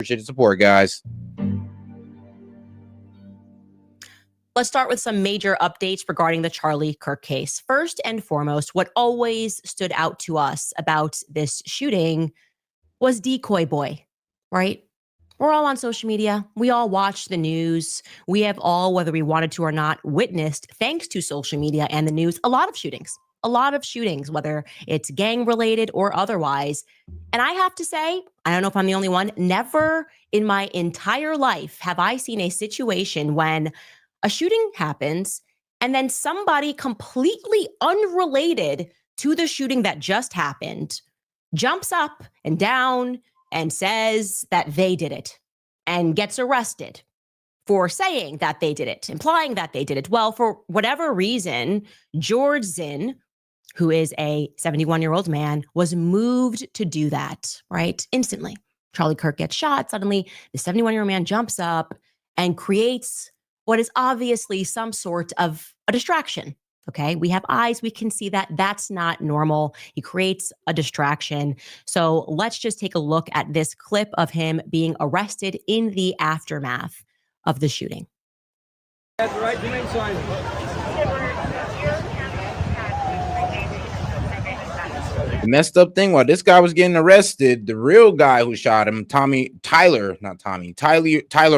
Appreciate the support, guys. Let's start with some major updates regarding the Charlie Kirk case. First and foremost, what always stood out to us about this shooting was decoy boy, right? We're all on social media. We all watch the news. We have all, whether we wanted to or not, witnessed, thanks to social media and the news, a lot of shootings, whether it's gang related or otherwise. And I have to say, I don't know if I'm the only one, never in my entire life have I seen a situation when a shooting happens and then somebody completely unrelated to the shooting that just happened jumps up and down and says that they did it and gets arrested for saying that they did it, implying that they did it. Well, for whatever reason, George Zinn, who is a 71-year-old man, was moved to do that, right? Instantly. Charlie Kirk gets shot. Suddenly, the 71-year-old man jumps up and creates what is obviously some sort of a distraction. Okay, we have eyes, we can see that. That's not normal. He creates a distraction. So let's just take a look at this clip of him being arrested in the aftermath of the shooting. That's the right to remain silent. The messed up thing, while this guy was getting arrested, the real guy who shot him, Tyler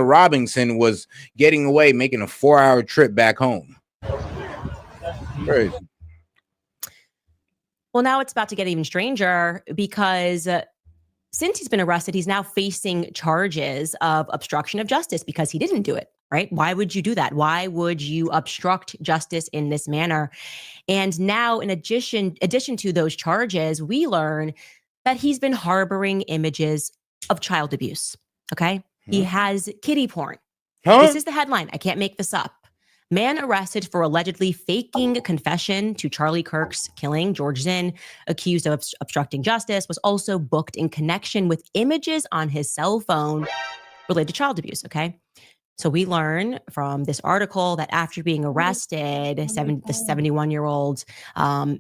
Robinson, was getting away, making a 4-hour trip back home. Crazy. Well, now it's about to get even stranger because since he's been arrested, he's now facing charges of obstruction of justice because he didn't do it, right? Why would you do that? Why would you obstruct justice in this manner? And now, in addition to those charges, we learn that he's been harboring images of child abuse, okay? He has kiddie porn. This is the headline. I can't make this up. Man arrested for allegedly faking confession to Charlie Kirk's killing. George Zinn, accused of obstructing justice, was also booked in connection with images on his cell phone related to child abuse, okay? So we learn from this article that after being arrested, the 71-year-old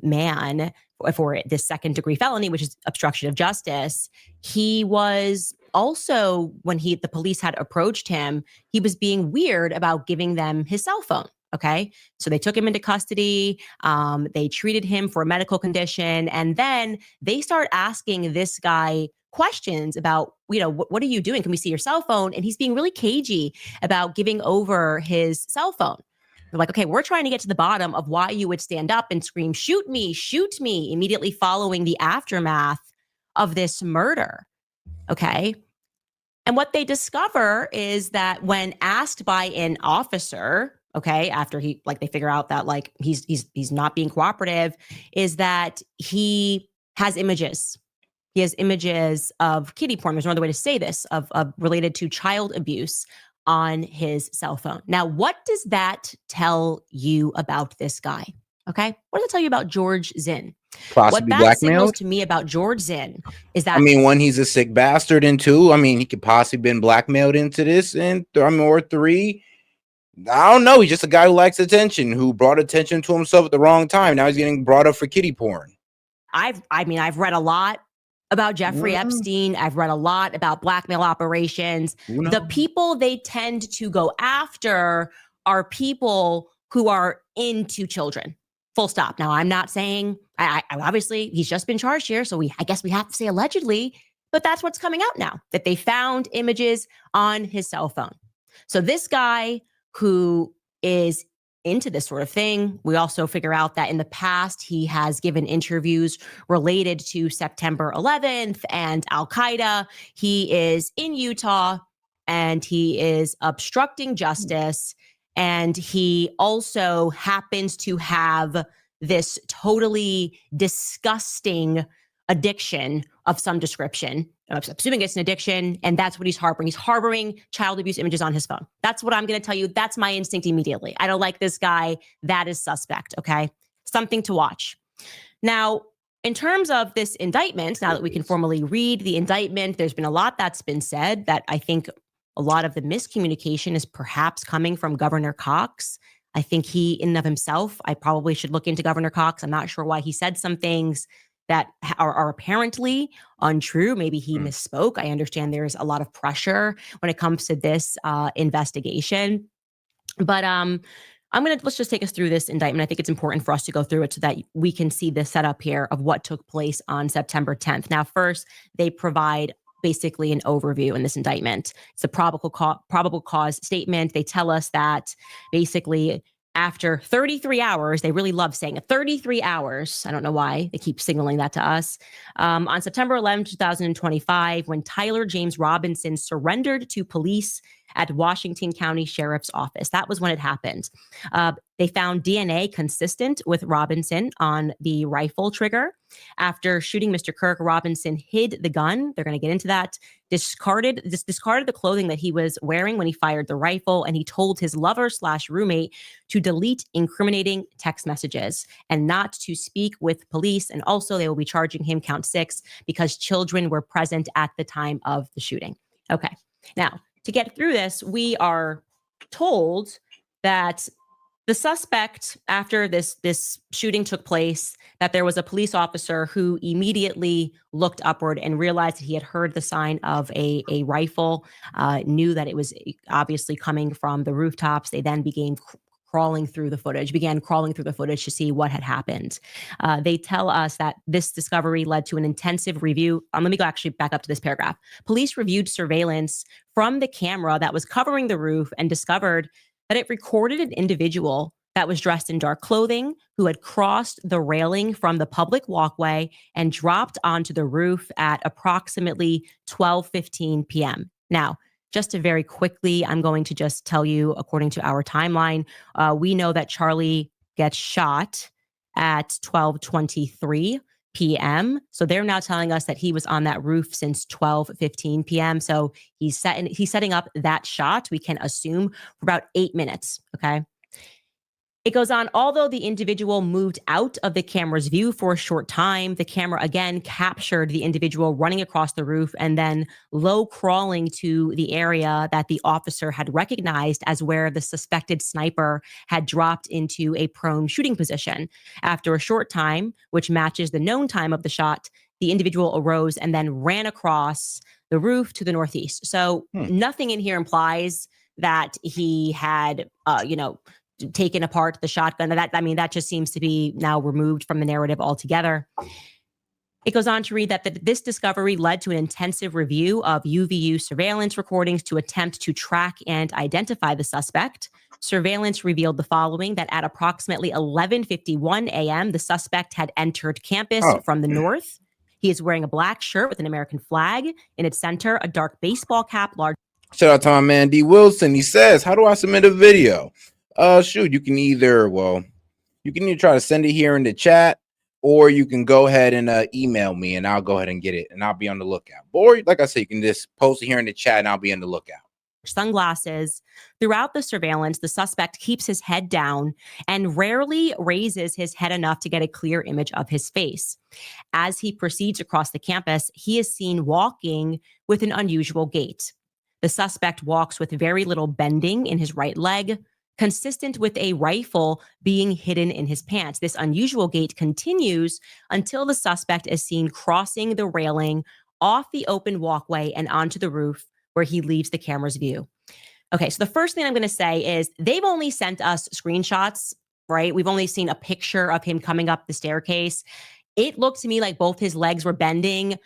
man for this second-degree felony, which is obstruction of justice, he was also, when the police had approached him, he was being weird about giving them his cell phone. Okay, so they took him into custody. They treated him for a medical condition, and then they start asking this guy questions about, what are you doing? Can we see your cell phone? And he's being really cagey about giving over his cell phone. They're like, okay, we're trying to get to the bottom of why you would stand up and scream, shoot me, immediately following the aftermath of this murder. Okay. And what they discover is that when asked by an officer, okay, after they figure out that he's not being cooperative, is that he has images. He has images of kiddie porn. There's no other way to say this, of related to child abuse on his cell phone. Now, what does that tell you about this guy? Okay, what does it tell you about George Zinn? Possibly what that signals blackmailed to me about George Zinn is that, one, he's a sick bastard, and two, he could possibly been blackmailed into this, and or three, I don't know. He's just a guy who likes attention, who brought attention to himself at the wrong time. Now he's getting brought up for kiddie porn. I've read a lot about Jeffrey Epstein. I've read a lot about blackmail operations. The people they tend to go after are people who are into children. Full stop. Now, I'm not saying, I obviously, he's just been charged here, so I guess we have to say allegedly, but that's what's coming out now, that they found images on his cell phone. So this guy who is into this sort of thing, we also figure out that in the past, he has given interviews related to September 11th and Al-Qaeda. He is in Utah and he is obstructing justice. And he also happens to have this totally disgusting addiction of some description. I'm assuming it's an addiction, and that's what he's harboring. He's harboring child abuse images on his phone. That's what I'm going to tell you. That's my instinct immediately. I don't like this guy. That is suspect, okay? Something to watch. Now, in terms of this indictment, now that we can formally read the indictment, there's been a lot that's been said that I think a lot of the miscommunication is perhaps coming from Governor Cox. I think he, in and of himself, I probably should look into Governor Cox. I'm not sure why he said some things that are apparently untrue. Maybe he misspoke. I understand there's a lot of pressure when it comes to this investigation. But let's just take us through this indictment. I think it's important for us to go through it so that we can see the setup here of what took place on September 10th. Now, first, they provide basically an overview in this indictment. It's a probable cause statement. They tell us that basically after 33 hours, they really love saying it, 33 hours. I don't know why they keep signaling that to us. On September 11, 2025, when Tyler James Robinson surrendered to police at Washington County Sheriff's Office. That was when it happened. They found DNA consistent with Robinson on the rifle trigger. After shooting Mr. Kirk, Robinson hid the gun. They're going to get into that. Discarded the clothing that he was wearing when he fired the rifle, and he told his lover/roommate to delete incriminating text messages and not to speak with police. And also, they will be charging him count 6 because children were present at the time of the shooting. Okay, now, to get through this, we are told that the suspect, after this shooting took place, that there was a police officer who immediately looked upward and realized that he had heard the sign of a rifle, knew that it was obviously coming from the rooftops. They then began crawling through the footage to see what had happened. They tell us that this discovery led to an intensive review. Let me go actually back up to this paragraph. Police reviewed surveillance from the camera that was covering the roof and discovered that it recorded an individual that was dressed in dark clothing who had crossed the railing from the public walkway and dropped onto the roof at approximately 12:15 p.m. Now, just to very quickly, I'm going to just tell you, according to our timeline, we know that Charlie gets shot at 12:23 p.m. So they're now telling us that he was on that roof since 12:15 p.m. So he's setting up that shot, we can assume, for about 8 minutes. Okay. It goes on, although the individual moved out of the camera's view for a short time, the camera again captured the individual running across the roof and then low crawling to the area that the officer had recognized as where the suspected sniper had dropped into a prone shooting position. After a short time, which matches the known time of the shot, the individual arose and then ran across the roof to the northeast. So nothing in here implies that he had, taken apart the shotgun. That just seems to be now removed from the narrative altogether. It goes on to read that this discovery led to an intensive review of UVU surveillance recordings to attempt to track and identify the suspect. Surveillance revealed the following: that at approximately 11:51 a.m., the suspect had entered campus from the north. He is wearing a black shirt with an American flag in its center, a dark baseball cap, large. Shout out to my man D Wilson. He says, how do I submit a video? You can either try to send it here in the chat, or you can go ahead and email me and I'll go ahead and get it and I'll be on the lookout. Or like I said, you can just post it here in the chat and I'll be on the lookout. Sunglasses. Throughout the surveillance, the suspect keeps his head down and rarely raises his head enough to get a clear image of his face. As he proceeds across the campus, he is seen walking with an unusual gait. The suspect walks with very little bending in his right leg, consistent with a rifle being hidden in his pants. This unusual gait continues until the suspect is seen crossing the railing off the open walkway and onto the roof, where he leaves the camera's view. Okay, so the first thing I'm going to say is they've only sent us screenshots, right? We've only seen a picture of him coming up the staircase. It looked to me like both his legs were bending.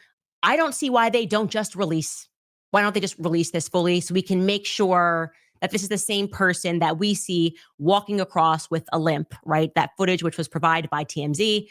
I don't see why they don't just release. Why don't they just release this fully so we can make sure that this is the same person that we see walking across with a limp, right? That footage, which was provided by TMZ.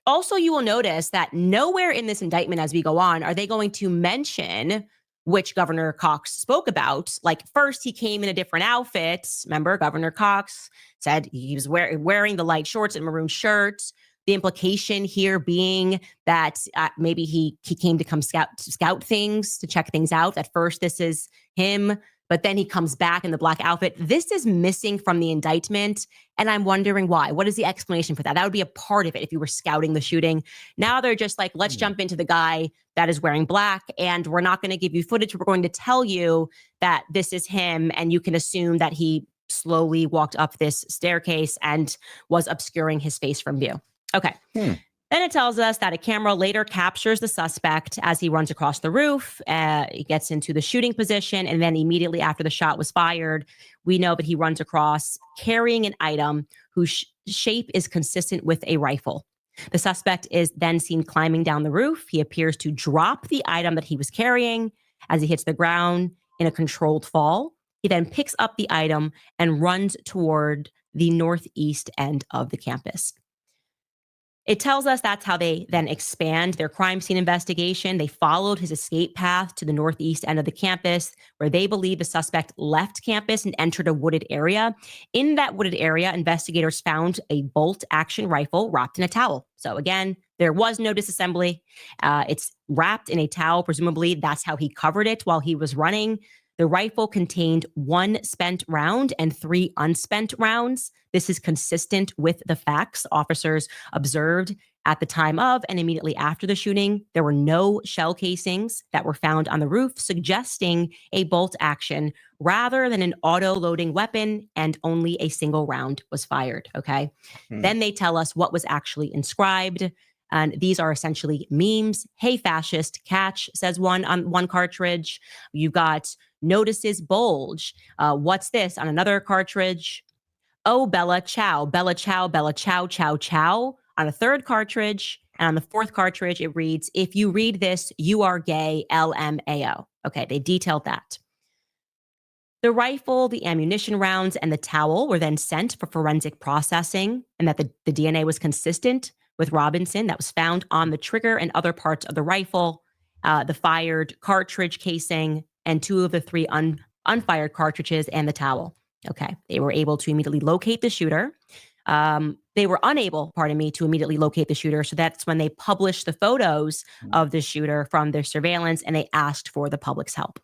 Also, you will notice that nowhere in this indictment as we go on are they going to mention which Governor Cox spoke about. Like, first, he came in a different outfit. Remember, Governor Cox said he was wearing the light shorts and maroon shirt. The implication here being that maybe he came to come scout things, to check things out. At first, this is him, but then he comes back in the black outfit. This is missing from the indictment, and I'm wondering why. What is the explanation for that? That would be a part of it if you were scouting the shooting. Now they're just like, let's jump into the guy that is wearing black, and we're not going to give you footage. We're going to tell you that this is him, and you can assume that he slowly walked up this staircase and was obscuring his face from view. Okay. Then it tells us that a camera later captures the suspect as he runs across the roof. He gets into the shooting position, and then immediately after the shot was fired, we know that he runs across carrying an item whose shape is consistent with a rifle. The suspect is then seen climbing down the roof. He appears to drop the item that he was carrying as he hits the ground in a controlled fall. He then picks up the item and runs toward the northeast end of the campus. It tells us that's how they then expand their crime scene investigation. They followed his escape path to the northeast end of the campus, where they believe the suspect left campus and entered a wooded area. In that wooded area, investigators found a bolt-action rifle wrapped in a towel. So again, there was no disassembly. It's wrapped in a towel. Presumably, that's how he covered it while he was running. The rifle contained 1 spent round and 3 unspent rounds. This is consistent with the facts officers observed at the time of and immediately after the shooting. There were no shell casings that were found on the roof, suggesting a bolt action rather than an auto-loading weapon, and only a single round was fired, okay? Then they tell us what was actually inscribed. And these are essentially memes. "Hey, fascist, catch," says one on one cartridge. You've got "Notices bulge." What's this on another cartridge? "Oh, Bella, chow, Bella, chow, Bella, chow, chow, chow" on a third cartridge. And on the fourth cartridge, it reads, "If you read this, you are gay, LMAO." Okay, they detailed that. The rifle, the ammunition rounds, and the towel were then sent for forensic processing, and that the DNA was consistent with Robinson that was found on the trigger and other parts of the rifle, the fired cartridge casing, and 2 of the 3 unfired cartridges and the towel. Okay, they were able to immediately locate the shooter. They were unable, to immediately locate the shooter. So that's when they published the photos of the shooter from their surveillance, and they asked for the public's help.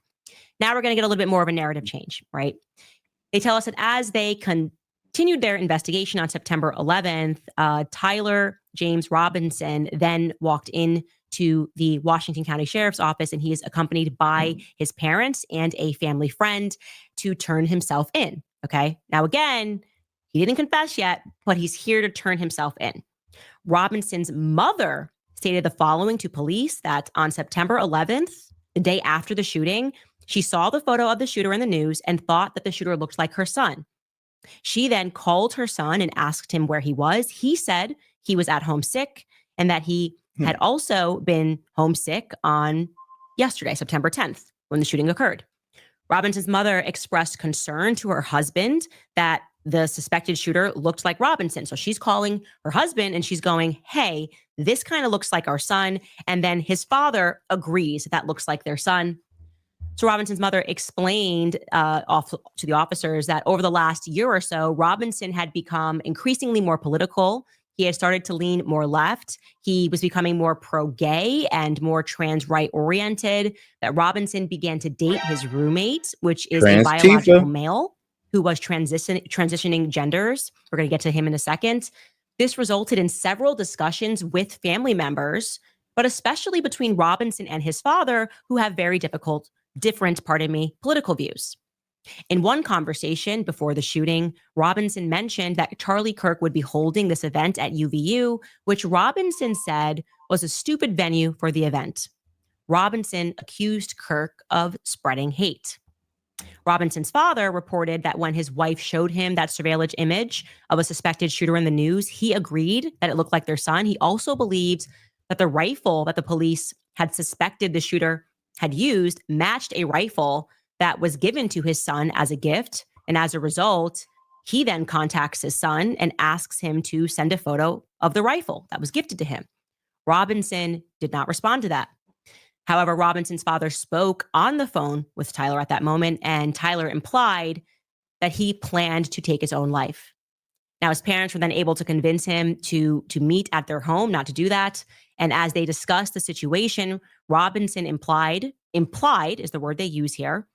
Now we're going to get a little bit more of a narrative change, right? They tell us that as they continued their investigation on September 11th, Tyler James Robinson then walked in to the Washington County Sheriff's Office, and he is accompanied by his parents and a family friend to turn himself in. Okay. Now, again, he didn't confess yet, but he's here to turn himself in. Robinson's mother stated the following to police, that on September 11th, the day after the shooting, she saw the photo of the shooter in the news and thought that the shooter looked like her son. She then called her son and asked him where he was. He said he was at home sick, and that he had also been homesick on yesterday, September 10th, when the shooting occurred. Robinson's mother expressed concern to her husband that the suspected shooter looked like Robinson. So she's calling her husband and she's going, "Hey, this kind of looks like our son." And then his father agrees that looks like their son. So Robinson's mother explained to the officers that over the last year or so, Robinson had become increasingly more political. He had started to lean more left. He was becoming more pro-gay and more trans-right oriented. That Robinson began to date his roommate, which is a biological male who was transitioning genders. We're going to get to him in a second. This resulted in several discussions with family members, but especially between Robinson and his father, who have very different political views. In one conversation before the shooting, Robinson mentioned that Charlie Kirk would be holding this event at UVU, which Robinson said was a stupid venue for the event. Robinson accused Kirk of spreading hate. Robinson's father reported that when his wife showed him that surveillance image of a suspected shooter in the news, he agreed that it looked like their son. He also believed that the rifle that the police had suspected the shooter had used matched a rifle that was given to his son as a gift. And as a result, he then contacts his son and asks him to send a photo of the rifle that was gifted to him. Robinson did not respond to that. However, Robinson's father spoke on the phone with Tyler at that moment, and Tyler implied that he planned to take his own life. Now, his parents were then able to convince him to meet at their home, not to do that. And as they discussed the situation, Robinson implied is the word they use here,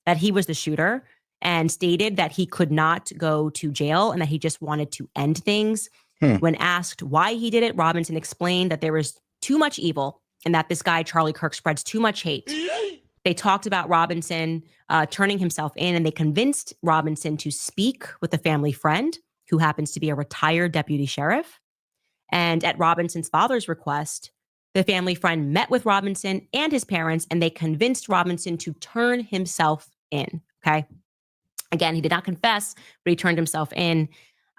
that he was the shooter, and stated that he could not go to jail and that he just wanted to end things. When asked why he did it, Robinson explained that there was too much evil and that this guy, Charlie Kirk, spreads too much hate. They talked about Robinson turning himself in, and they convinced Robinson to speak with a family friend who happens to be a retired deputy sheriff. And at Robinson's father's request, the family friend met with Robinson and his parents, and they convinced Robinson to turn himself in. Okay. Again, he did not confess, but he turned himself in.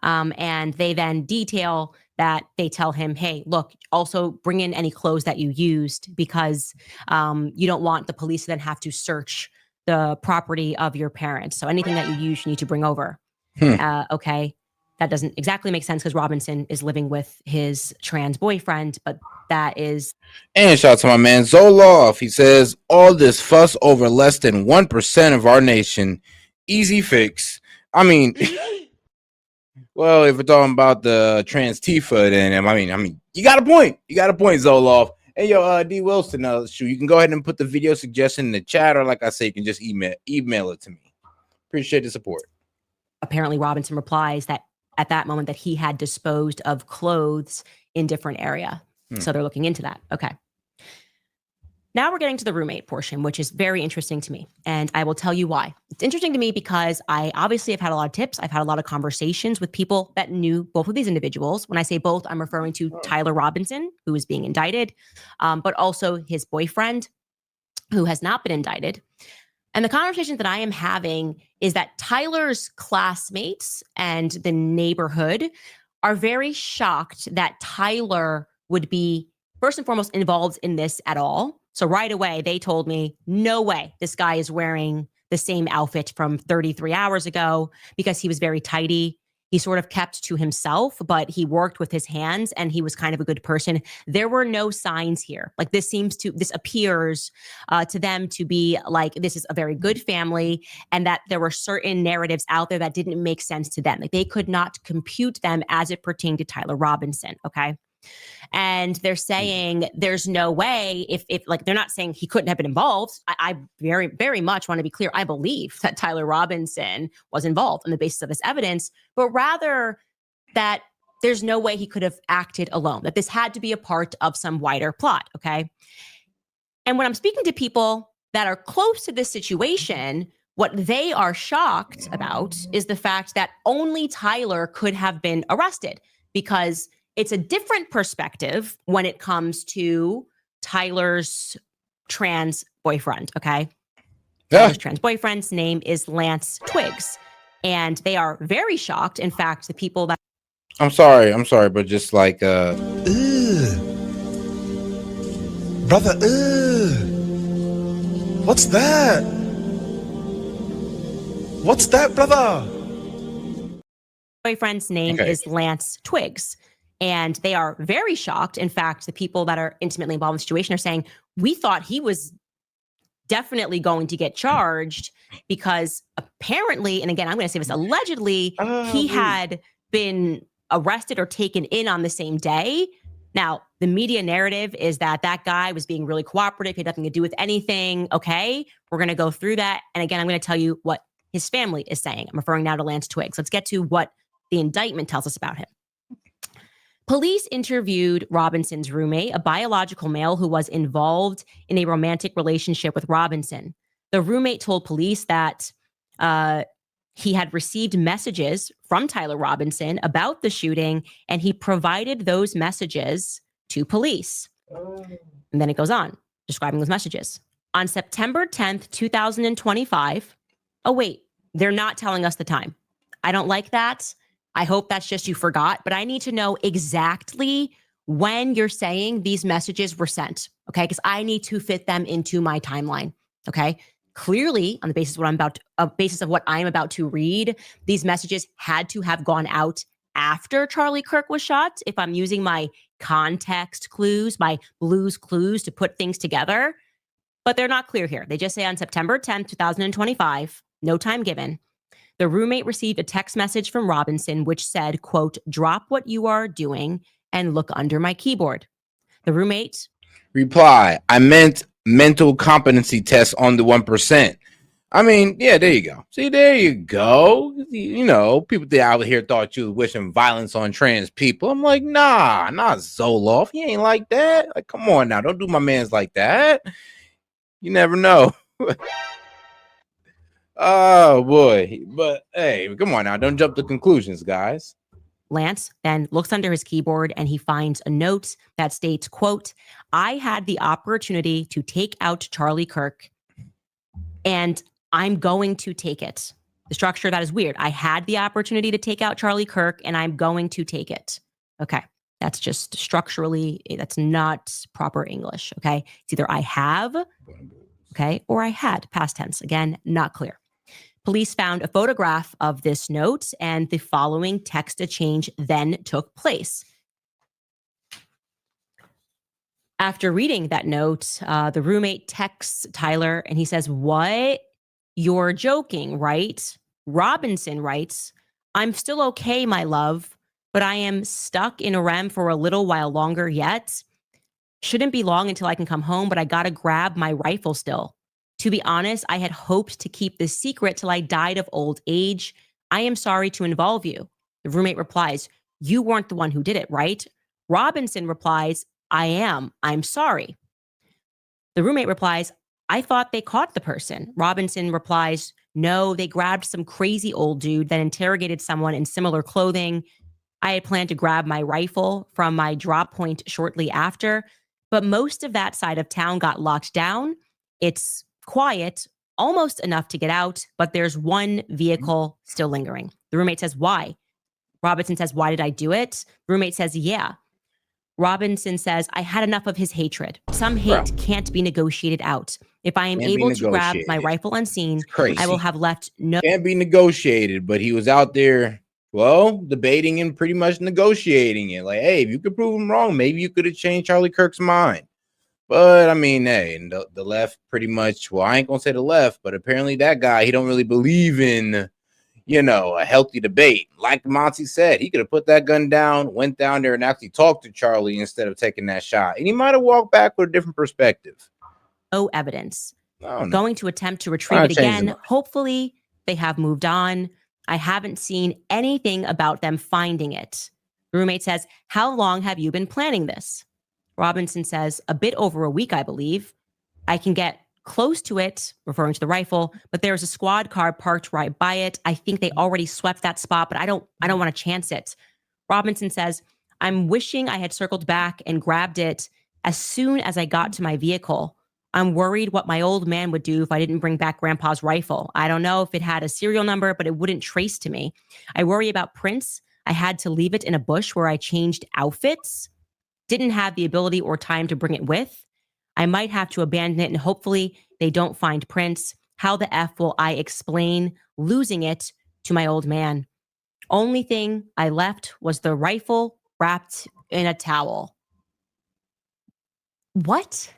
And they then detail that they tell him, hey, look, also bring in any clothes that you used because you don't want the police to then have to search the property of your parents. So anything that you use, you need to bring over. Okay. That doesn't exactly make sense because Robinson is living with his trans boyfriend, but that is. And shout out to my man Zoloff. He says, all this fuss over less than 1% of our nation. Easy fix. I mean, well, if we're talking about the trans Tifa, then I mean, you got a point. You got a point, Zoloff. Hey, yo, D. Wilson, shoot, you can go ahead and put the video suggestion in the chat, or like I say, you can just email it to me. Appreciate the support. Apparently, Robinson replies that at that moment that he had disposed of clothes in different area. So they're looking into that. Okay. Now we're getting to the roommate portion, which is very interesting to me. And I will tell you why. It's interesting to me because I obviously have had a lot of tips. I've had a lot of conversations with people that knew both of these individuals. When I say both, I'm referring to Tyler Robinson, who is being indicted, but also his boyfriend, who has not been indicted. And the conversation that I am having is that Tyler's classmates and the neighborhood are very shocked that Tyler would be, first and foremost, involved in this at all. So right away, they told me, no way this guy is wearing the same outfit from 33 hours ago because he was very tidy. He sort of kept to himself, but he worked with his hands and he was kind of a good person. There were no signs here. Like this appears to them to be like, this is a very good family and that there were certain narratives out there that didn't make sense to them. Like they could not compute them as it pertained to Tyler Robinson. Okay. And they're saying there's no way if like they're not saying he couldn't have been involved. I very, very much want to be clear. I believe that Tyler Robinson was involved on the basis of this evidence, but rather that there's no way he could have acted alone, that this had to be a part of some wider plot. Okay. And when I'm speaking to people that are close to this situation, what they are shocked about is the fact that only Tyler could have been arrested because it's a different perspective when it comes to Tyler's trans boyfriend, okay? Yeah. Tyler's trans boyfriend's name is Lance Twiggs, and they are very shocked. In fact, the people that... I'm sorry, but just like... Brother, what's that? What's that, brother? Boyfriend's name is Lance Twiggs. And they are very shocked. In fact, the people that are intimately involved in the situation are saying, we thought he was definitely going to get charged because apparently, and again, I'm going to say this allegedly, he had been arrested or taken in on the same day. Now, the media narrative is that that guy was being really cooperative. He had nothing to do with anything. Okay, we're going to go through that. And again, I'm going to tell you what his family is saying. I'm referring now to Lance Twiggs. Let's get to what the indictment tells us about him. Police interviewed Robinson's roommate, a biological male who was involved in a romantic relationship with Robinson. The roommate told police that he had received messages from Tyler Robinson about the shooting, and he provided those messages to police. And then it goes on, describing those messages. On September 10th, 2025, oh wait, they're not telling us the time. I don't like that. I hope that's just you forgot, but I need to know exactly when you're saying these messages were sent, okay? Because I need to fit them into my timeline, okay? Clearly, on the basis of what I'm about to read, these messages had to have gone out after Charlie Kirk was shot. If I'm using my context clues, my Blues clues to put things together, but they're not clear here. They just say on September 10th, 2025, no time given. The roommate received a text message from Robinson, which said, quote, drop what you are doing and look under my keyboard. The roommate... Reply, I meant mental competency test on the 1%. I mean, yeah, there you go. See, there you go. You know, people out here thought you was wishing violence on trans people. I'm like, nah, not Zoloff. He ain't like that. Like, come on now. Don't do my mans like that. You never know. Oh boy, but hey, come on now, don't jump to conclusions, guys. Lance then looks under his keyboard and he finds a note that states, quote, "I had the opportunity to take out Charlie Kirk and I'm going to take it." The structure, that is weird. I had the opportunity to take out Charlie Kirk and I'm going to take it. Okay. That's just structurally, that's not proper English. Okay. It's either I have, okay, or I had, past tense. Again, not clear. Police found a photograph of this note and the following text exchange then took place. After reading that note, the roommate texts Tyler and he says, "What? You're joking, right?" Robinson writes, "I'm still okay, my love, but I am stuck in a REM for a little while longer yet. Shouldn't be long until I can come home, but I gotta grab my rifle still. To be honest, I had hoped to keep this secret till I died of old age. I am sorry to involve you." The roommate replies, "You weren't the one who did it, right?" Robinson replies, "I am. I'm sorry." The roommate replies, "I thought they caught the person." Robinson replies, "No, they grabbed some crazy old dude that interrogated someone in similar clothing. I had planned to grab my rifle from my drop point shortly after, but most of that side of town got locked down. It's quiet, almost enough to get out, but there's one vehicle still lingering." The roommate says, "Why?" Robinson says, "Why did I do it?" Roommate says, "Yeah." Robinson says, "I had enough of his hatred. Some Bro, hate can't be negotiated out. If I am can't be able to grab my negotiated. rifle unseen, It's crazy. I will have left no..." Can't be negotiated, but he was out there, well, debating and pretty much negotiating it. Like, hey, if you could prove him wrong, maybe you could have changed Charlie Kirk's mind. But I mean, hey, and the left pretty much, well, I ain't gonna say the left, but apparently that guy, he don't really believe in, a healthy debate. Like Monty said, he could have put that gun down, went down there and actually talked to Charlie instead of taking that shot. And he might have walked back with a different perspective. no evidence. I They're don't know. going to attempt to retrieve I'll it change the again. mind. Hopefully, they have moved on. I haven't seen anything about them finding it. The roommate says, "How long have you been planning this?" Robinson says, "A bit over a week, I believe. I can get close to it," referring to the rifle, "but there's a squad car parked right by it. I think they already swept that spot, but I don't want to chance it." Robinson says, "I'm wishing I had circled back and grabbed it as soon as I got to my vehicle. I'm worried what my old man would do if I didn't bring back Grandpa's rifle. I don't know if it had a serial number, but it wouldn't trace to me. I worry about prints. I had to leave it in a bush where I changed outfits. Didn't have the ability or time to bring it with. I might have to abandon it and hopefully they don't find prints. How the F will I explain losing it to my old man? Only thing I left was the rifle wrapped in a towel." What?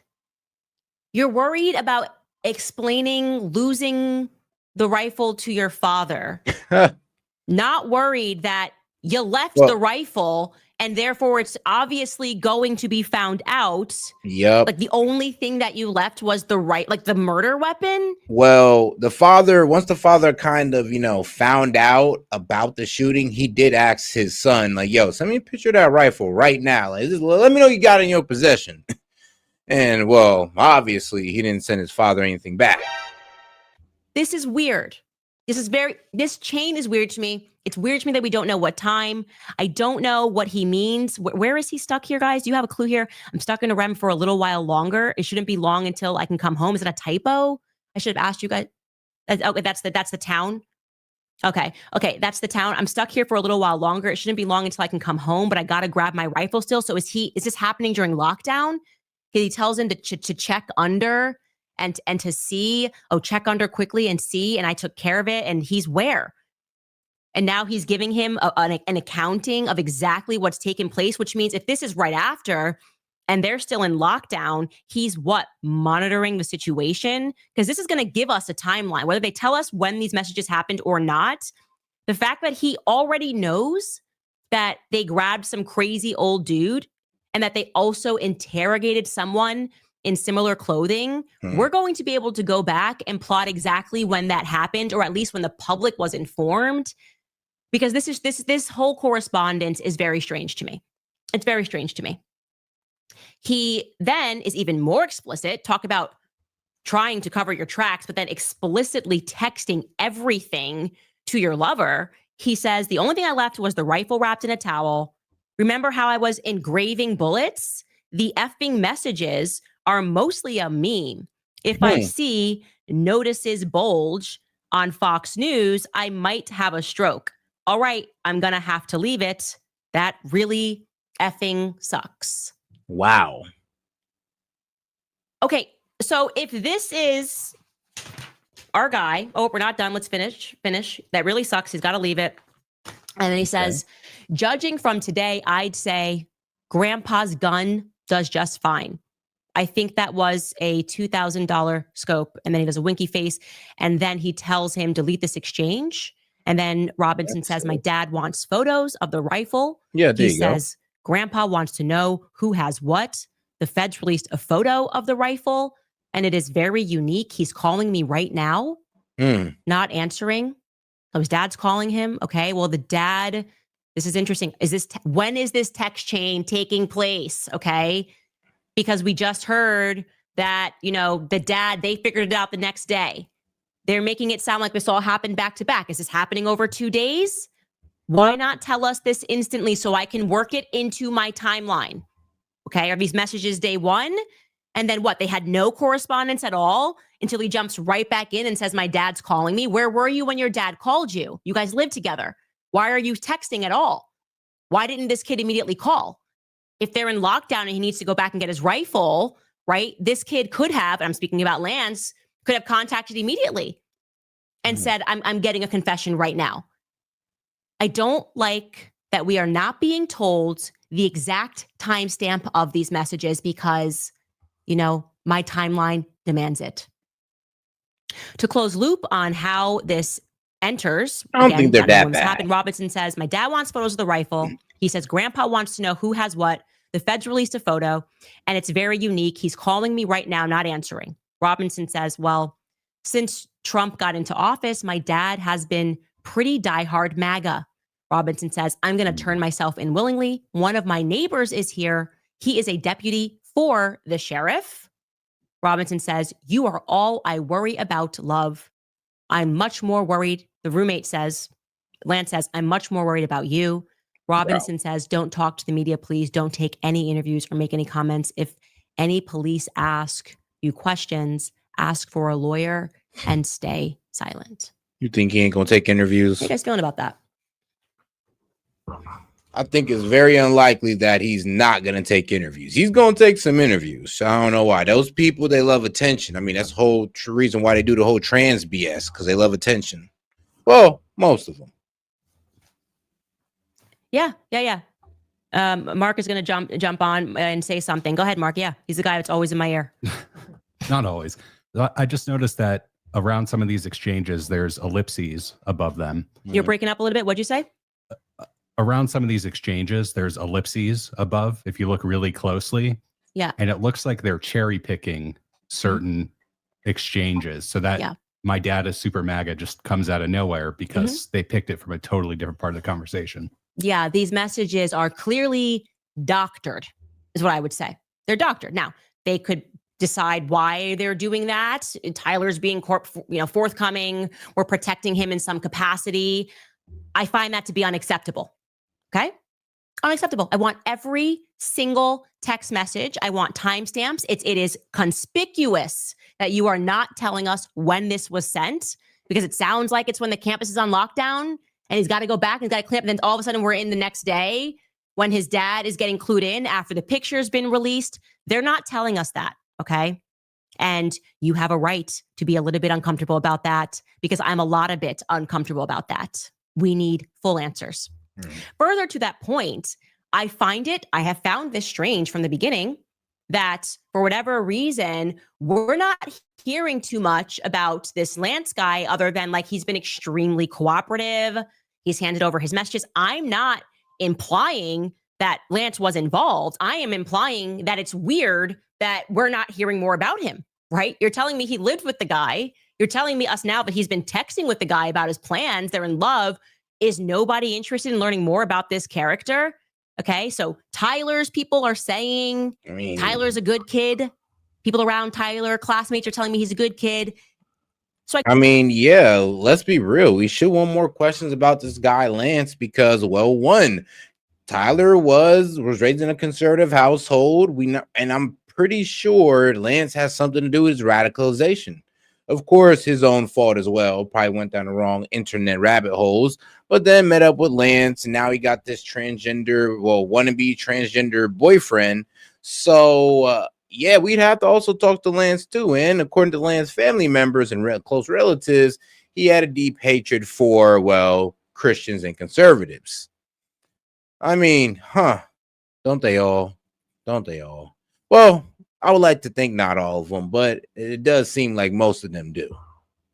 You're worried about explaining losing the rifle to your father, not worried that you left Well, the rifle and therefore it's obviously going to be found out. yep. Like the only thing that you left was the murder weapon. Well, once the father kind of, found out about the shooting, he did ask his son, like, yo, send me a picture of that rifle right now. Like, let me know you got it in your possession. And, well, obviously, he didn't send his father anything back. This is weird. This chain is weird to me. It's weird to me that we don't know what time. I don't know what he means. Where is he stuck here, guys? Do you have a clue here? "I'm stuck in a REM for a little while longer. It shouldn't be long until I can come home." Is it a typo? I should have asked you guys. Okay, that's the town. Okay, that's the town. "I'm stuck here for a little while longer. It shouldn't be long until I can come home, but I gotta grab my rifle still." So is this happening during lockdown? He tells him to check under and to see, check under quickly and see, and I took care of it, and he's where? And now he's giving him an accounting of exactly what's taken place, which means if this is right after and they're still in lockdown, he's monitoring the situation? Because this is going to give us a timeline, whether they tell us when these messages happened or not. The fact that he already knows that they grabbed some crazy old dude and that they also interrogated someone in similar clothing, we're going to be able to go back and plot exactly when that happened, or at least when the public was informed. Because this whole correspondence is very strange to me. It's very strange to me. He then is even more explicit, talk about trying to cover your tracks, but then explicitly texting everything to your lover He says, the only thing I left was the rifle wrapped in a towel. Remember how I was engraving bullets? The effing messages are mostly a meme. If I see notices bulge on Fox News, I might have a stroke. All right, I'm going to have to leave it. That really effing sucks. Wow. Okay, so if this is our guy, oh, we're not done. Let's finish. That really sucks. He's got to leave it. And then he says, judging from today, I'd say grandpa's gun does just fine. I think that was a $2,000 scope. And then he does a winky face. And then he tells him, delete this exchange. And then Robinson says, my dad wants photos of the rifle. Yeah, there he you go. says, grandpa wants to know who has what. The feds released a photo of the rifle, and it is very unique. He's calling me right now, not answering. So his dad's calling him. Okay, well, the dad, this is interesting. When is this text chain taking place? Okay, because we just heard that, the dad, they figured it out the next day. They're making it sound like this all happened back to back. Is this happening over 2 days? Why not tell us this instantly so I can work it into my timeline? Okay, are these messages day one? And then what? They had no correspondence at all until he jumps right back in and says, my dad's calling me. Where were you when your dad called you? You guys live together. Why are you texting at all? Why didn't this kid immediately call? If they're in lockdown and he needs to go back and get his rifle, right? This kid could have, and I'm speaking about Lance, could have contacted immediately and said, I'm getting a confession right now. I don't like that we are not being told the exact timestamp of these messages because, my timeline demands it. To close loop on how this enters, I don't think they're that bad. Robinson says, my dad wants photos of the rifle. He says, grandpa wants to know who has what. The feds released a photo and it's very unique. He's calling me right now, not answering. Robinson says, well, since Trump got into office, my dad has been pretty diehard MAGA. Robinson says, I'm going to turn myself in willingly. One of my neighbors is here. He is a deputy for the sheriff. Robinson says, you are all I worry about, love. I'm much more worried. The roommate says, Lance says, I'm much more worried about you. Robinson says, don't talk to the media, please. Don't take any interviews or make any comments. If any police ask you questions, ask for a lawyer and stay silent. You think he ain't going to take interviews? How you guys feeling about that? I think it's very unlikely that he's not going to take interviews. He's going to take some interviews. I don't know why. Those people, they love attention. I mean, that's the whole reason why they do the whole trans BS, because they love attention. Well, most of them. Yeah. Mark is going to jump on and say something. Go ahead, Mark. Yeah, he's the guy that's always in my ear. Not always. I just noticed that around some of these exchanges, there's ellipses above them. You're breaking up a little bit. What'd you say? Around some of these exchanges, there's ellipses above. If you look really closely, yeah, and it looks like they're cherry picking certain exchanges, so that my dad is super MAGA just comes out of nowhere because they picked it from a totally different part of the conversation. Yeah, these messages are clearly doctored, is what I would say. They're doctored. Now, they could decide why they're doing that. Tyler's being forthcoming. We're protecting him in some capacity. I find that to be unacceptable. Okay? Unacceptable. I want every single text message. I want timestamps. It is conspicuous that you are not telling us when this was sent, because it sounds like it's when the campus is on lockdown and he's got to go back and he's got to clean up. And then all of a sudden we're in the next day when his dad is getting clued in after the picture's been released. They're not telling us that. Okay? And you have a right to be a little bit uncomfortable about that, because I'm a lot of bit uncomfortable about that. We need full answers. Further to that point, I have found this strange from the beginning that for whatever reason, we're not hearing too much about this Lance guy other than like he's been extremely cooperative. He's handed over his messages. I'm not implying that Lance was involved. I am implying that it's weird that we're not hearing more about him, right? You're telling me he lived with the guy. You're telling me us now that he's been texting with the guy about his plans. They're in love. Is nobody interested in learning more about this character? Okay, so Tyler's people are saying Tyler's a good kid. People around Tyler, classmates are telling me he's a good kid. So I mean, yeah, let's be real. We should want more questions about this guy, Lance, because, well, one, Tyler was raised in a conservative household. We know, and I'm pretty sure Lance has something to do with his radicalization. Of course, his own fault as well. Probably went down the wrong internet rabbit holes, but then met up with Lance, and now he got this transgender, well, wannabe transgender boyfriend. So, yeah, we'd have to also talk to Lance too. And according to Lance's family members and close relatives, he had a deep hatred for, well, Christians and conservatives. I mean, don't they all? Don't they all? Well, I would like to think not all of them, but it does seem like most of them do.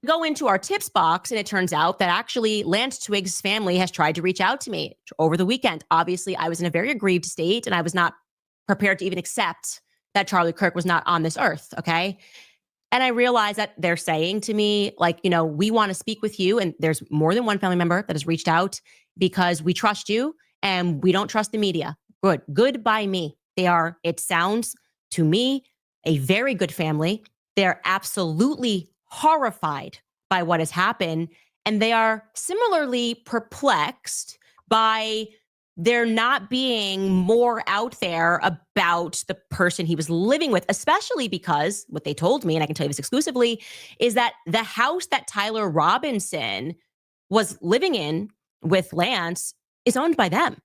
go into our tips box, and it turns out that actually Lance Twiggs' family has tried to reach out to me over the weekend. Obviously, I was in a very aggrieved state, and I was not prepared to even accept that Charlie Kirk was not on this earth. Okay. And I realized that they're saying to me, like, we want to speak with you. And there's more than one family member that has reached out because we trust you and we don't trust the media. Good by me. They are, it sounds to me, a very good family. They're absolutely horrified by what has happened. And they are similarly perplexed by there not being more out there about the person he was living with, especially because what they told me, and I can tell you this exclusively, is that the house that Tyler Robinson was living in with Lance is owned by them.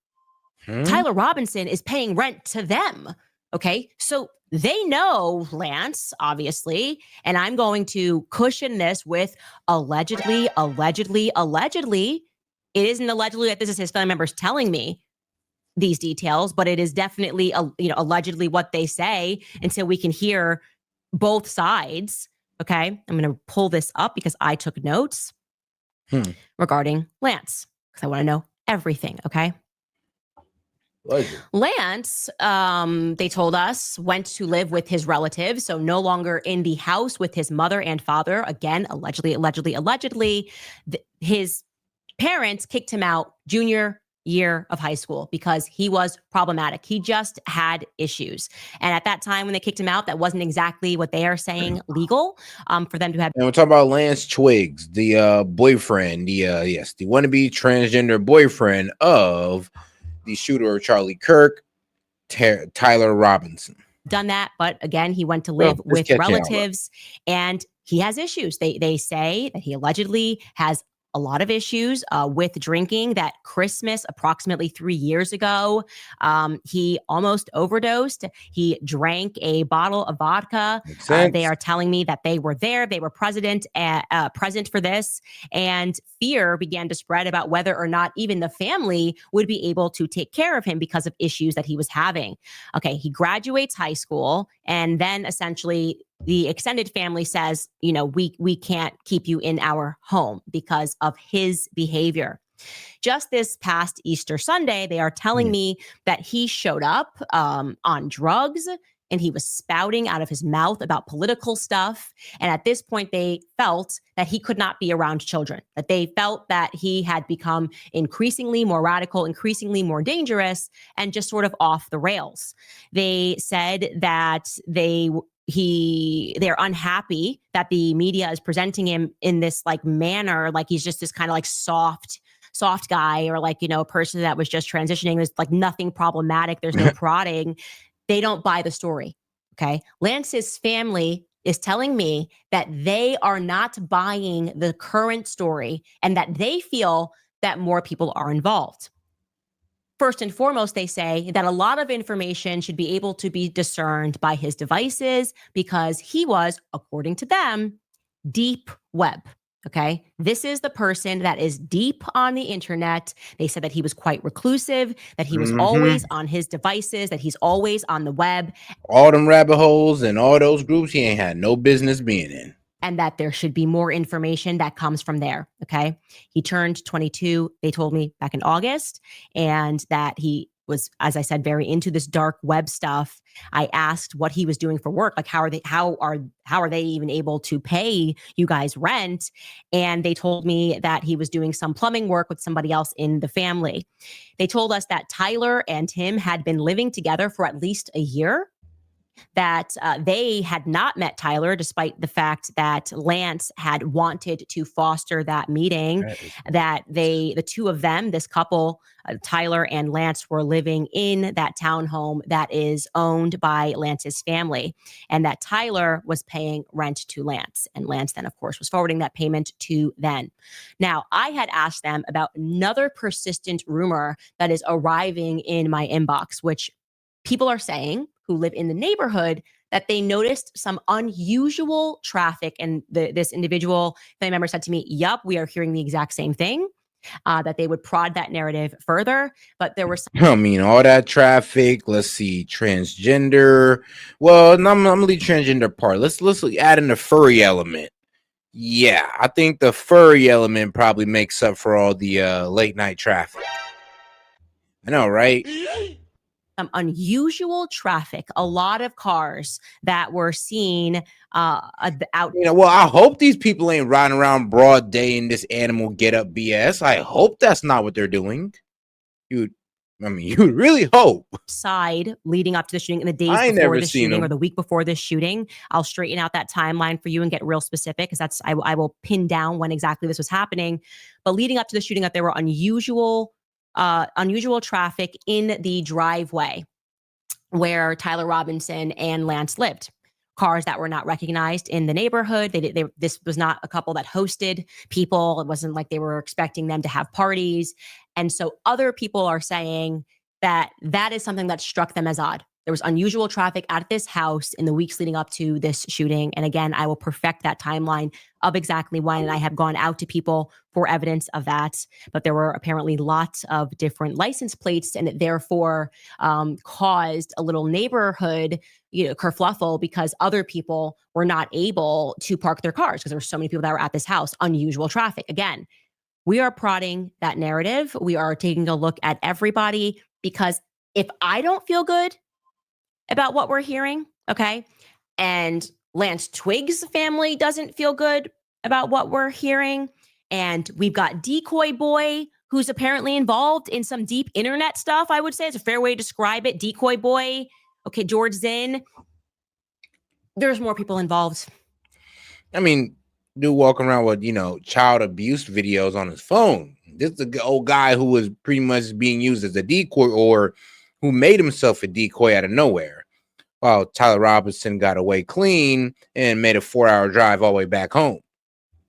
Tyler Robinson is paying rent to them. Okay. So they know Lance, obviously, and I'm going to cushion this with allegedly. It isn't allegedly that this is his family members telling me these details, but it is definitely, allegedly what they say. And so we can hear both sides. Okay. I'm going to pull this up because I took notes regarding Lance because I want to know everything. Okay. Lance, they told us, went to live with his relatives, so no longer in the house with his mother and father. Again, allegedly, his parents kicked him out junior year of high school because he was problematic. He just had issues. And at that time when they kicked him out, that wasn't exactly what they are saying legal for them to have. And we're talking about Lance Twiggs, the boyfriend, the wannabe transgender boyfriend of the shooter Charlie Kirk, Tyler Robinson. Done that, but again, he went to live with relatives and he has issues. They say that he allegedly has a lot of issues with drinking. That Christmas, approximately 3 years ago, he almost overdosed. He drank a bottle of vodka. They are telling me that they were there. They were present for this. And fear began to spread about whether or not even the family would be able to take care of him because of issues that he was having. Okay, he graduates high school, and then essentially the extended family says, we can't keep you in our home because of his behavior. Just this past Easter Sunday, they are telling me that he showed up on drugs and he was spouting out of his mouth about political stuff. And at this point, they felt that he could not be around children, that they felt that he had become increasingly more radical, increasingly more dangerous, and just sort of off the rails. They said that they're unhappy that the media is presenting him in this like manner, like he's just this kind of like soft guy, or like, a person that was just transitioning. There's like nothing problematic. There's no prodding. They don't buy the story. Okay. Lance's family is telling me that they are not buying the current story and that they feel that more people are involved. First and foremost, they say that a lot of information should be able to be discerned by his devices because he was, according to them, deep web. Okay. This is the person that is deep on the internet. They said that he was quite reclusive, that he was always on his devices, that he's always on the web. All them rabbit holes and all those groups he ain't had no business being in. And that there should be more information that comes from there. Okay. He turned 22, they told me, back in August, and that he was, as I said, very into this dark web stuff. I asked what he was doing for work. Like, how are they even able to pay you guys rent? And they told me that he was doing some plumbing work with somebody else in the family. They told us that Tyler and him had been living together for at least a year. that they had not met Tyler, despite the fact that Lance had wanted to foster that meeting, that the two of them, this couple, Tyler and Lance, were living in that townhome that is owned by Lance's family, and that Tyler was paying rent to Lance. And Lance then, of course, was forwarding that payment to them. Now, I had asked them about another persistent rumor that is arriving in my inbox, which people are saying who live in the neighborhood that they noticed some unusual traffic. And this individual family member said to me, yup, we are hearing the exact same thing, that they would prod that narrative further. But there was I mean, all that traffic. Let's see, transgender. Well, no, I'm gonna leave transgender part. Let's add in the furry element. Yeah, I think the furry element probably makes up for all the late night traffic. I know, right? some unusual traffic, a lot of cars that were seen out. Well, I hope these people ain't riding around broad day in this animal get up BS. I hope that's not what they're doing. You really hope. Side leading up to the shooting, in the days I ain't before never the seen shooting them. or the week before this shooting. I'll straighten out that timeline for you and get real specific, because I will pin down when exactly this was happening. But leading up to the shooting, that there were unusual traffic in the driveway where Tyler Robinson and Lance lived. Cars that were not recognized in the neighborhood. This was not a couple that hosted people. It wasn't like they were expecting them to have parties. And so other people are saying that that is something that struck them as odd. There was unusual traffic at this house in the weeks leading up to this shooting. And again, I will perfect that timeline of exactly when. And I have gone out to people for evidence of that. But there were apparently lots of different license plates, and it therefore caused a little neighborhood, kerfluffle, because other people were not able to park their cars because there were so many people that were at this house. Unusual traffic. Again, we are prodding that narrative. We are taking a look at everybody, because if I don't feel good about what we're hearing, okay, and Lance Twig's family doesn't feel good about what we're hearing, and we've got Decoy Boy, who's apparently involved in some deep internet stuff, I would say. It's a fair way to describe it. Decoy Boy, okay, George Zinn. There's more people involved. I mean, dude walking around with, child abuse videos on his phone. This is the old guy who was pretty much being used as a decoy, or who made himself a decoy out of nowhere. While Tyler Robinson got away clean and made a 4-hour drive all the way back home.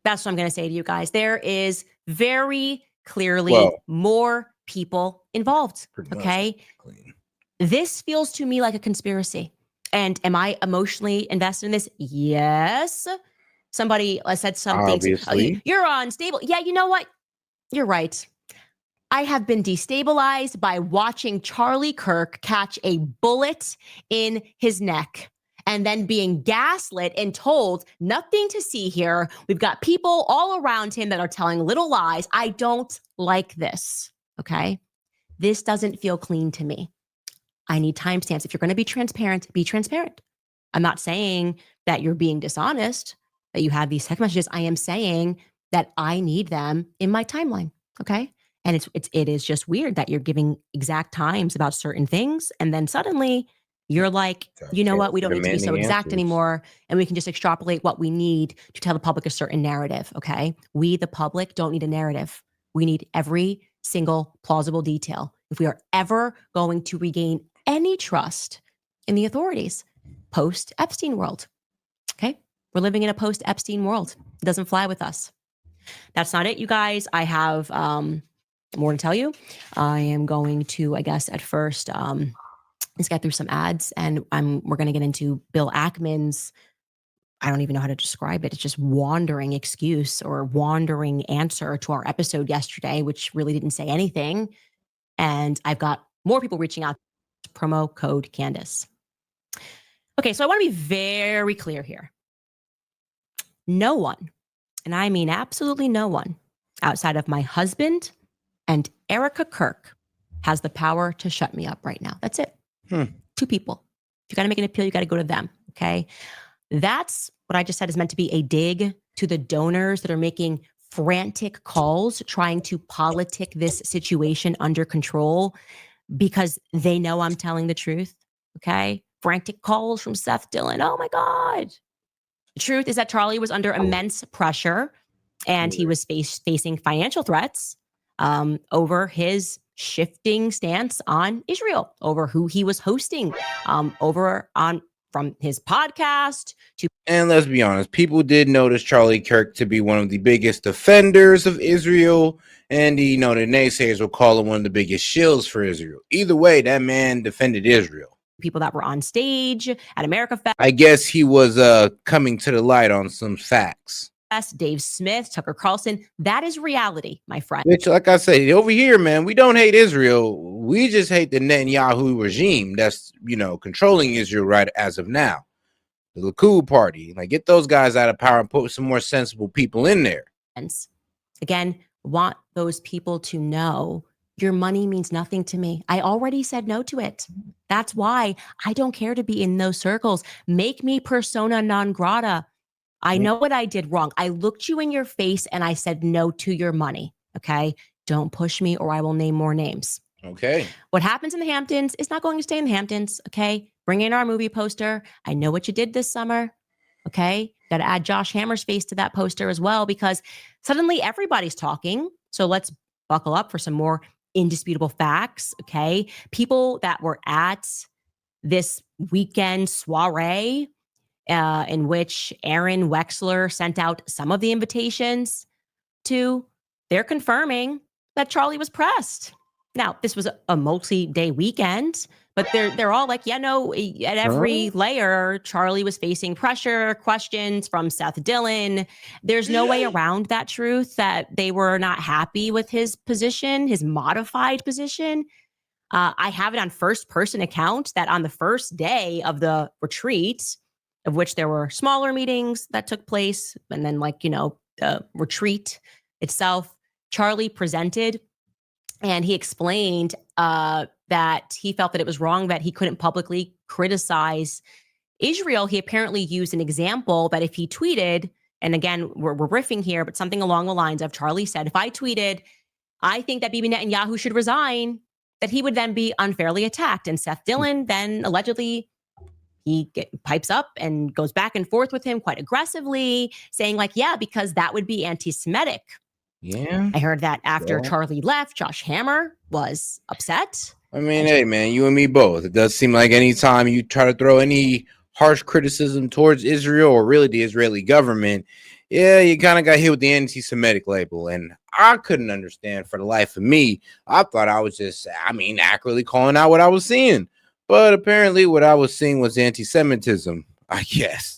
That's what I'm going to say to you guys. There is very clearly more people involved. Okay. This feels to me like a conspiracy. And am I emotionally invested in this? Yes. Somebody said something. Obviously. You're unstable. Yeah, you know what? You're right. I have been destabilized by watching Charlie Kirk catch a bullet in his neck and then being gaslit and told nothing to see here. We've got people all around him that are telling little lies. I don't like this. Okay. This doesn't feel clean to me. I need timestamps. If you're going to be transparent, be transparent. I'm not saying that you're being dishonest, that you have these text messages. I am saying that I need them in my timeline. Okay. And it is just weird that you're giving exact times about certain things, and then suddenly you're like, you know what? We don't need to be so exact anymore, and we can just extrapolate what we need to tell the public a certain narrative. Okay, we the public don't need a narrative. We need every single plausible detail if we are ever going to regain any trust in the authorities. Post Epstein world. Okay, we're living in a post Epstein world. It doesn't fly with us. That's not it, you guys. I have more to tell you. I am going to, I guess, at first, let's get through some ads, and we're going to get into Bill Ackman's, I don't even know how to describe it. It's just wandering excuse or wandering answer to our episode yesterday, which really didn't say anything. And I've got more people reaching out. Promo code Candace. Okay, so I want to be very clear here. No one, and I mean absolutely no one, outside of my husband and Erica Kirk, has the power to shut me up right now. That's it. 2 people. If you got to make an appeal, you got to go to them. Okay. That's what I just said is meant to be a dig to the donors that are making frantic calls, trying to politic this situation under control because they know I'm telling the truth. Okay. frantic calls from Seth Dillon. Oh my God. The truth is that Charlie was under immense pressure and he was facing financial threats over his shifting stance on Israel, over who he was hosting, from his podcast to. And let's be honest, people did notice Charlie Kirk to be one of the biggest defenders of Israel, and the naysayers will call him one of the biggest shills for Israel. Either way, that man defended Israel. People that were on stage at America Fest. I guess he was coming to the light on some facts. Dave Smith, Tucker Carlson. That is reality, my friend. Which, like I say, over here, man, we don't hate Israel. We just hate the Netanyahu regime that's, controlling Israel right as of now. The Likud party. Like, get those guys out of power and put some more sensible people in there. Again, want those people to know your money means nothing to me. I already said no to it. That's why I don't care to be in those circles. Make me persona non grata. I know what I did wrong. I looked you in your face and I said no to your money. Okay. Don't push me or I will name more names. Okay. What happens in the Hamptons is not going to stay in the Hamptons. Okay. Bring in our movie poster. I know what you did this summer. Okay. Got to add Josh Hammer's face to that poster as well, because suddenly everybody's talking. So let's buckle up for some more indisputable facts. Okay. People that were at this weekend soiree, in which Aaron Wexler sent out some of the invitations to, they're confirming that Charlie was pressed. Now, this was a multi-day weekend, but they're all like, at every layer, Charlie was facing pressure, questions from Seth Dillon. There's no way around that truth, that they were not happy with his position, his modified position. I have it on first-person account that on the first day of the retreat, of which there were smaller meetings that took place, and then the retreat itself, Charlie presented and he explained that he felt that it was wrong that he couldn't publicly criticize Israel. He apparently used an example that if he tweeted, and again, we're riffing here, but something along the lines of, Charlie said, if I tweeted, I think that Bibi Netanyahu should resign, that he would then be unfairly attacked. And Seth Dillon then allegedly, he pipes up and goes back and forth with him quite aggressively, saying because that would be anti-Semitic. Yeah. I heard that after Charlie left, Josh Hammer was upset. I mean, hey, man, you and me both. It does seem like anytime you try to throw any harsh criticism towards Israel or really the Israeli government, you kind of got hit with the anti-Semitic label. And I couldn't understand for the life of me. I thought I was just, accurately calling out what I was seeing. But apparently what I was seeing was anti-Semitism, I guess.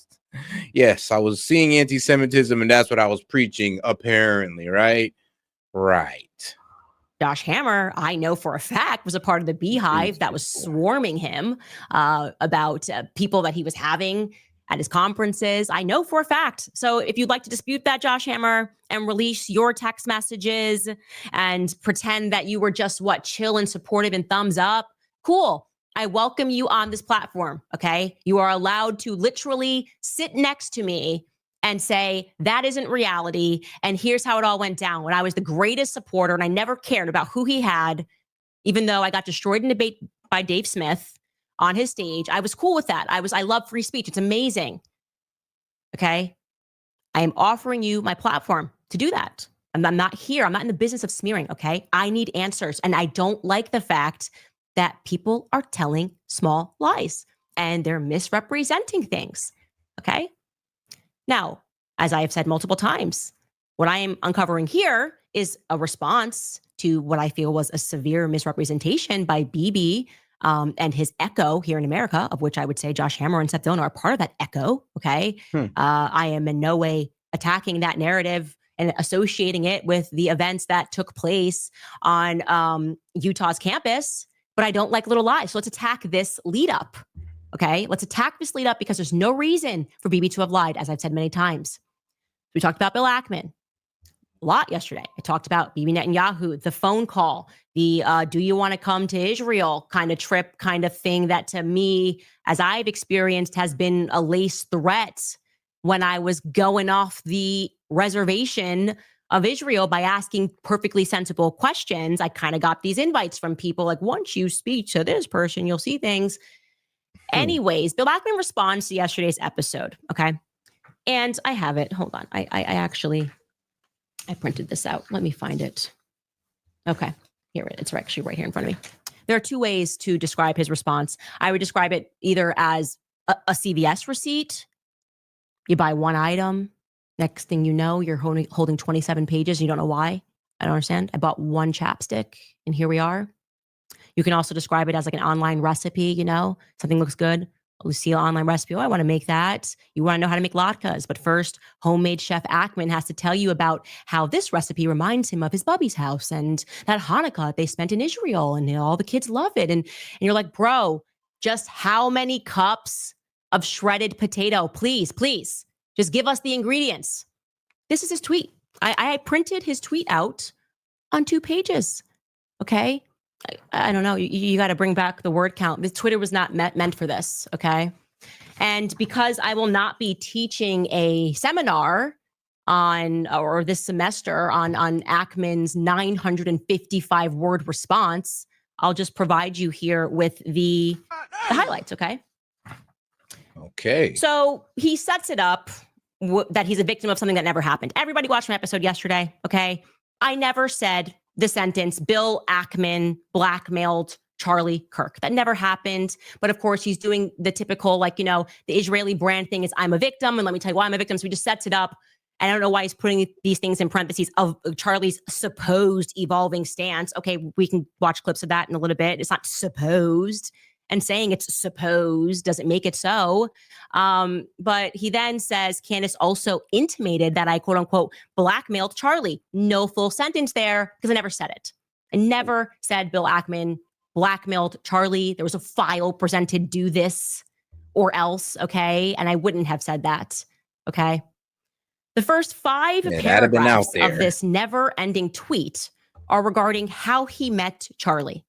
Yes, I was seeing anti-Semitism, and that's what I was preaching, apparently, right? Right. Josh Hammer, I know for a fact, was a part of the beehive that was swarming him about people that he was having at his conferences. I know for a fact. So if you'd like to dispute that, Josh Hammer, and release your text messages and pretend that you were just chill and supportive and thumbs up, cool. I welcome you on this platform, okay? You are allowed to literally sit next to me and say, that isn't reality, and here's how it all went down. When I was the greatest supporter, and I never cared about who he had, even though I got destroyed in debate by Dave Smith on his stage, I was cool with that. I love free speech. It's amazing, okay? I am offering you my platform to do that. I'm not here. I'm not in the business of smearing, okay? I need answers, and I don't like the fact that people are telling small lies and they're misrepresenting things. Okay. Now, as I have said multiple times, what I am uncovering here is a response to what I feel was a severe misrepresentation by Bibi and his echo here in America, of which I would say Josh Hammer and Seth Dillon are part of that echo. Okay. I am in no way attacking that narrative and associating it with the events that took place on Utah's campus. But I don't like little lies. So let's attack this lead up. Okay. Let's attack this lead up because there's no reason for Bibi to have lied, as I've said many times. We talked about Bill Ackman a lot yesterday. I talked about Bibi Netanyahu, the phone call, the do you want to come to Israel kind of trip kind of thing that to me, as I've experienced, has been a lace threat when I was going off the reservation of Israel by asking perfectly sensible questions. I kind of got these invites from people like, once you speak to this person, you'll see things. Anyways, Bill Ackman responds to yesterday's episode. Okay. And I have it. Hold on. I printed this out. Let me find it. Okay. Here it is. It's actually right here in front of me. There are two ways to describe his response. I would describe it either as a CVS receipt. You buy one item. Next thing you know, you're holding 27 pages. You don't know why. I don't understand. I bought one chapstick and here we are. You can also describe it as like an online recipe, something looks good. Lucille online recipe. Oh, I want to make that. You want to know how to make latkes. But first, homemade chef Ackman has to tell you about how this recipe reminds him of his bubby's house and that Hanukkah they spent in Israel and all the kids love it. And you're like, bro, just how many cups of shredded potato? Please, just give us the ingredients. This is his tweet. I printed his tweet out on 2 pages. Okay. I don't know. You got to bring back the word count. This Twitter was not meant for this. Okay. And because I will not be teaching a seminar or this semester on Ackman's 955 word response, I'll just provide you here with the highlights. Okay. Okay. So he sets it up that he's a victim of something that never happened. Everybody watched my episode yesterday. Okay. I never said the sentence, Bill Ackman blackmailed Charlie Kirk. That never happened. But of course, he's doing the typical, the Israeli brand thing is I'm a victim. And let me tell you why I'm a victim. So he just sets it up. And I don't know why he's putting these things in parentheses of Charlie's supposed evolving stance. Okay, we can watch clips of that in a little bit. It's not supposed. And saying it's supposed doesn't make it so. But he then says, Candace also intimated that I, quote unquote, blackmailed Charlie. No full sentence there because I never said it. I never said Bill Ackman blackmailed Charlie. There was a file presented, do this or else, okay? And I wouldn't have said that, okay? The first 5 paragraphs of this never-ending tweet are regarding how he met Charlie,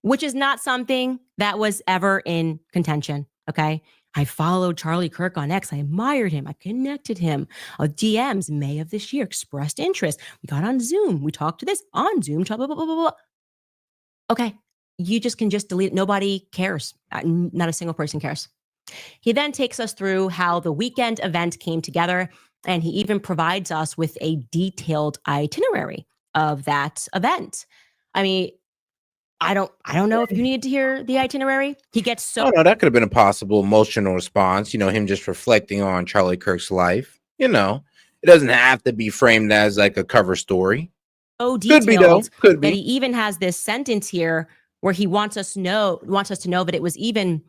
which is not something that was ever in contention, okay? I followed Charlie Kirk on X. I admired him. I connected him. DMs, May of this year, expressed interest. We got on Zoom. We talked to this on Zoom. Blah, blah, blah, blah, blah. Okay, you can just delete it. Nobody cares. Not a single person cares. He then takes us through how the weekend event came together, and he even provides us with a detailed itinerary of that event. I mean, I don't know if you needed to hear the itinerary. He gets so. Oh no, that could have been a possible emotional response. Him just reflecting on Charlie Kirk's life. It doesn't have to be framed as like a cover story. So detailed could be though. Could be. That he even has this sentence here where he wants us to know that it was even,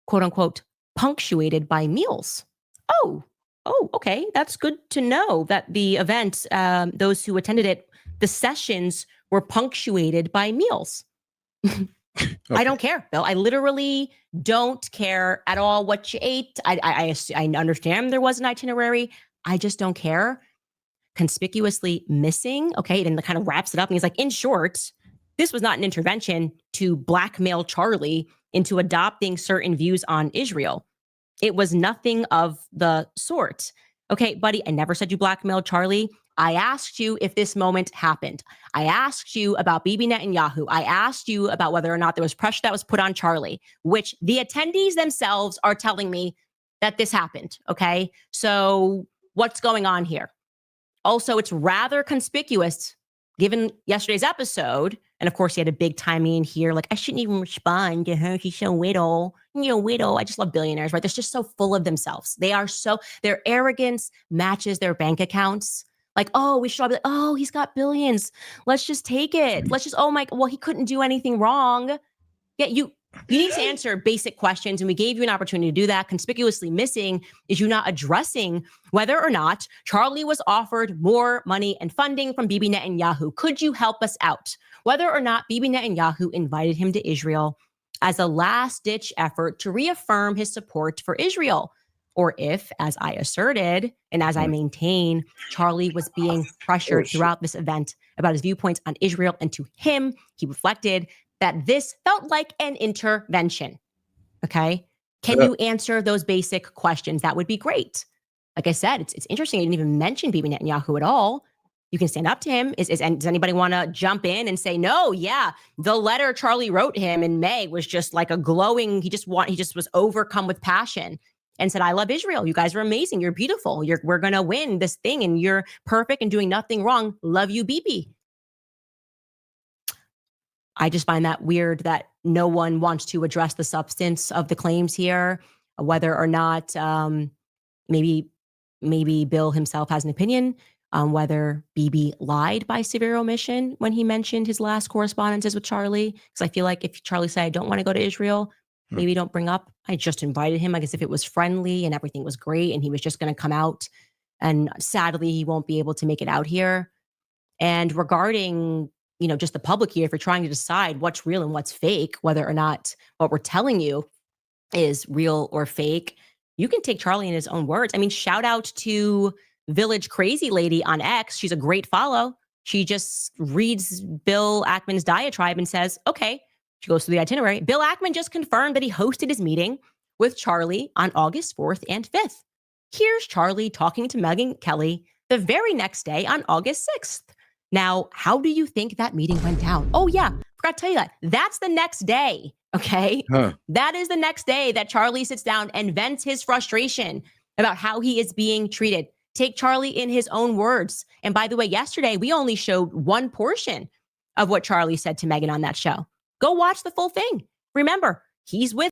quote unquote, punctuated by meals. Oh, okay. That's good to know that the event, those who attended it, the sessions were punctuated by meals. Okay. I don't care, Bill. I literally don't care at all what you ate. I understand there was an itinerary. I just don't care. Conspicuously missing. Okay. And then kind of wraps it up. And he's like, in short, this was not an intervention to blackmail Charlie into adopting certain views on Israel. It was nothing of the sort. Okay, buddy, I never said you blackmailed Charlie. I asked you if this moment happened. I asked you about Bibi Netanyahu. I asked you about whether or not there was pressure that was put on Charlie, which the attendees themselves are telling me that this happened. Okay, so what's going on here? Also, it's rather conspicuous given yesterday's episode. And of course, he had a big timing in here. Like, I shouldn't even respond to her. She's so widow. Widow. I just love billionaires, right? They're just so full of themselves. Their arrogance matches their bank accounts. Like, oh, we should all be like, oh, he's got billions. Let's just take it. Let's just, well, he couldn't do anything wrong. Yeah, you need to answer basic questions. And we gave you an opportunity to do that. Conspicuously missing is you not addressing whether or not Charlie was offered more money and funding from Bibi Netanyahu. Could you help us out? Whether or not Bibi Netanyahu invited him to Israel as a last-ditch effort to reaffirm his support for Israel. Or if, as I asserted, and as I maintain, Charlie was being pressured throughout this event about his viewpoints on Israel, and to him, he reflected that this felt like an intervention. Okay? Can you answer those basic questions? That would be great. Like I said, it's interesting. I didn't even mention Bibi Netanyahu at all. You can stand up to him. And does anybody want to jump in and say, no, yeah, the letter Charlie wrote him in May was just like a glowing, he just was overcome with passion and said, I love Israel. You guys are amazing. You're beautiful. We're going to win this thing and you're perfect and doing nothing wrong. Love you, Bibi. I just find that weird that no one wants to address the substance of the claims here, whether or not maybe Bill himself has an opinion on whether Bibi lied by severe omission when he mentioned his last correspondences with Charlie. Because I feel like if Charlie said, I don't want to go to Israel, maybe don't bring up, I just invited him. I guess if it was friendly and everything was great and he was just going to come out, and sadly, he won't be able to make it out here. And regarding, just the public here, if you're trying to decide what's real and what's fake, whether or not what we're telling you is real or fake, you can take Charlie in his own words. I mean, shout out to Village Crazy Lady on X. She's a great follow. She just reads Bill Ackman's diatribe and says, okay, she goes through the itinerary. Bill Ackman just confirmed that he hosted his meeting with Charlie on August 4th and 5th. Here's Charlie talking to Megyn Kelly the very next day on August 6th. Now, how do you think that meeting went down? Oh, yeah, forgot to tell you that. That's the next day, okay? That is the next day that Charlie sits down and vents his frustration about how he is being treated. Take Charlie in his own words. And by the way, yesterday, we only showed one portion of what Charlie said to Megyn on that show. Go watch the full thing. Remember, he's with